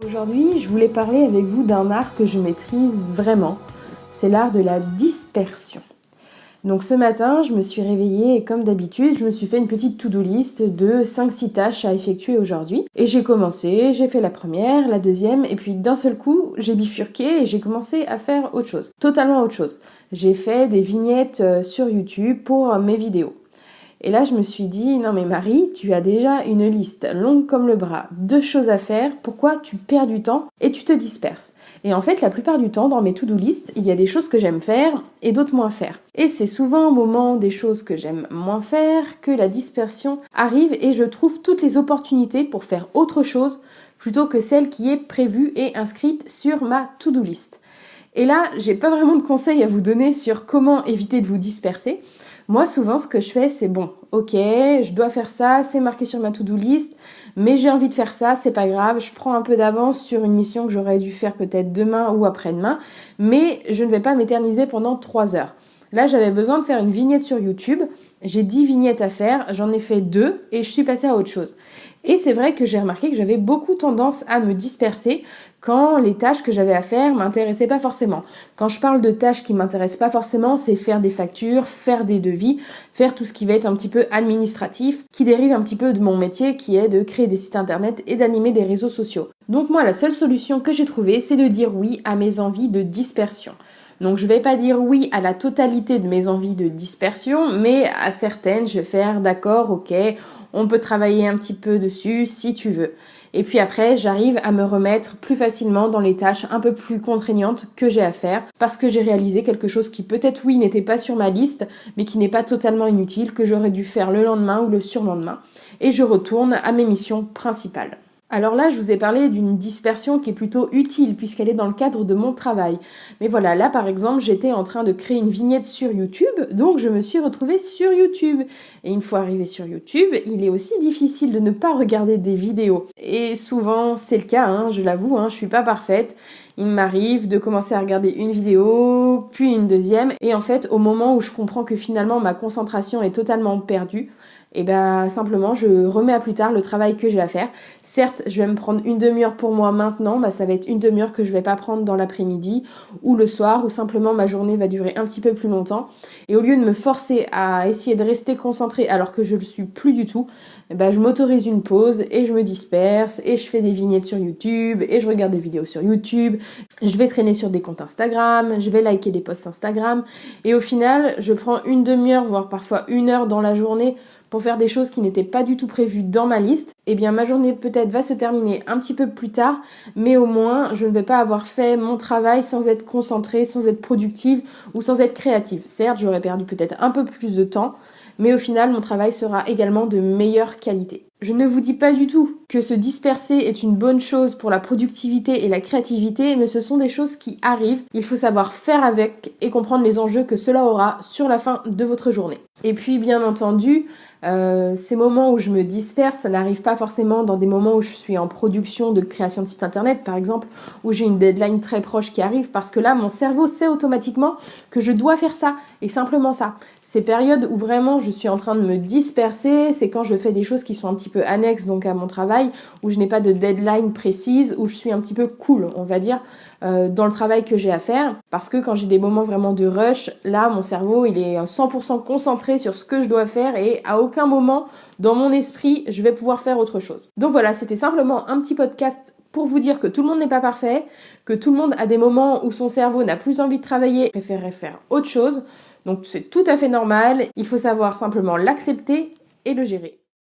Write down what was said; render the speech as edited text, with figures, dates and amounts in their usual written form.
Aujourd'hui, je voulais parler avec vous d'un art que je maîtrise vraiment. C'est l'art de la dispersion. Donc ce matin, je me suis réveillée et comme d'habitude, je me suis fait une petite to-do list de 5-6 tâches à effectuer aujourd'hui. Et j'ai commencé, j'ai fait la première, la deuxième, et puis d'un seul coup, j'ai bifurqué et j'ai commencé à faire autre chose. Totalement autre chose. J'ai fait des vignettes sur YouTube pour mes vidéos. Et là, je me suis dit, non mais Marie, tu as déjà une liste longue comme le bras, 2 choses à faire, pourquoi tu perds du temps et tu te disperses? Et en fait, la plupart du temps, dans mes to-do list, il y a des choses que j'aime faire et d'autres moins faire. Et c'est souvent au moment des choses que j'aime moins faire que la dispersion arrive et je trouve toutes les opportunités pour faire autre chose plutôt que celle qui est prévue et inscrite sur ma to-do list. Et là, j'ai pas vraiment de conseils à vous donner sur comment éviter de vous disperser. Moi, souvent, ce que je fais, c'est bon, ok, je dois faire ça, c'est marqué sur ma to-do list, mais j'ai envie de faire ça, c'est pas grave, je prends un peu d'avance sur une mission que j'aurais dû faire peut-être demain ou après-demain, mais je ne vais pas m'éterniser pendant 3 heures. Là, j'avais besoin de faire une vignette sur YouTube, j'ai 10 vignettes à faire, j'en ai fait 2 et je suis passée à autre chose. Et c'est vrai que j'ai remarqué que j'avais beaucoup tendance à me disperser quand les tâches que j'avais à faire m'intéressaient pas forcément. Quand je parle de tâches qui m'intéressent pas forcément, c'est faire des factures, faire des devis, faire tout ce qui va être un petit peu administratif, qui dérive un petit peu de mon métier qui est de créer des sites internet et d'animer des réseaux sociaux. Donc moi, la seule solution que j'ai trouvée, c'est de dire oui à mes envies de dispersion. Donc je vais pas dire oui à la totalité de mes envies de dispersion, mais à certaines, je vais faire d'accord, ok, on peut travailler un petit peu dessus si tu veux. Et puis après, j'arrive à me remettre plus facilement dans les tâches un peu plus contraignantes que j'ai à faire parce que j'ai réalisé quelque chose qui peut-être oui n'était pas sur ma liste, mais qui n'est pas totalement inutile, que j'aurais dû faire le lendemain ou le surlendemain. Et je retourne à mes missions principales. Alors là, je vous ai parlé d'une dispersion qui est plutôt utile puisqu'elle est dans le cadre de mon travail. Mais voilà, là par exemple, j'étais en train de créer une vignette sur YouTube, donc je me suis retrouvée sur YouTube. Et une fois arrivée sur YouTube, il est aussi difficile de ne pas regarder des vidéos. Et souvent, c'est le cas, je l'avoue, je suis pas parfaite. Il m'arrive de commencer à regarder une vidéo, puis une deuxième, et en fait, au moment où je comprends que finalement ma concentration est totalement perdue, et simplement je remets à plus tard le travail que j'ai à faire. Certes, je vais me prendre une demi-heure pour moi maintenant, ça va être une demi-heure que je vais pas prendre dans l'après-midi ou le soir, ou simplement ma journée va durer un petit peu plus longtemps. Et au lieu de me forcer à essayer de rester concentrée alors que je le suis plus du tout, je m'autorise une pause et je me disperse et je fais des vignettes sur YouTube et je regarde des vidéos sur YouTube. Je vais traîner sur des comptes Instagram, je vais liker des posts Instagram et au final, je prends une demi-heure, voire parfois 1 heure dans la journée pour faire des choses qui n'étaient pas du tout prévues dans ma liste. Eh bien, ma journée peut-être va se terminer un petit peu plus tard, mais au moins, je ne vais pas avoir fait mon travail sans être concentrée, sans être productive ou sans être créative. Certes, j'aurais perdu peut-être un peu plus de temps, mais au final, mon travail sera également de meilleure qualité. Je ne vous dis pas du tout que se disperser est une bonne chose pour la productivité et la créativité, mais ce sont des choses qui arrivent. Il faut savoir faire avec et comprendre les enjeux que cela aura sur la fin de votre journée. Et puis, bien entendu, ces moments où je me disperse, ça n'arrive pas forcément dans des moments où je suis en production de création de site internet, par exemple, où j'ai une deadline très proche qui arrive, parce que là, mon cerveau sait automatiquement que je dois faire ça, et simplement ça. Ces périodes où vraiment je suis en train de me disperser, c'est quand je fais des choses qui sont un petit peu annexes donc à mon travail, où je n'ai pas de deadline précise, où je suis un petit peu cool, on va dire, dans le travail que j'ai à faire, parce que quand j'ai des moments vraiment de rush, là, mon cerveau, il est 100% concentré sur ce que je dois faire et à aucun moment, dans mon esprit, je vais pouvoir faire autre chose. Donc voilà, c'était simplement un petit podcast pour vous dire que tout le monde n'est pas parfait, que tout le monde a des moments où son cerveau n'a plus envie de travailler, préférerait faire autre chose. Donc c'est tout à fait normal, il faut savoir simplement l'accepter et le gérer.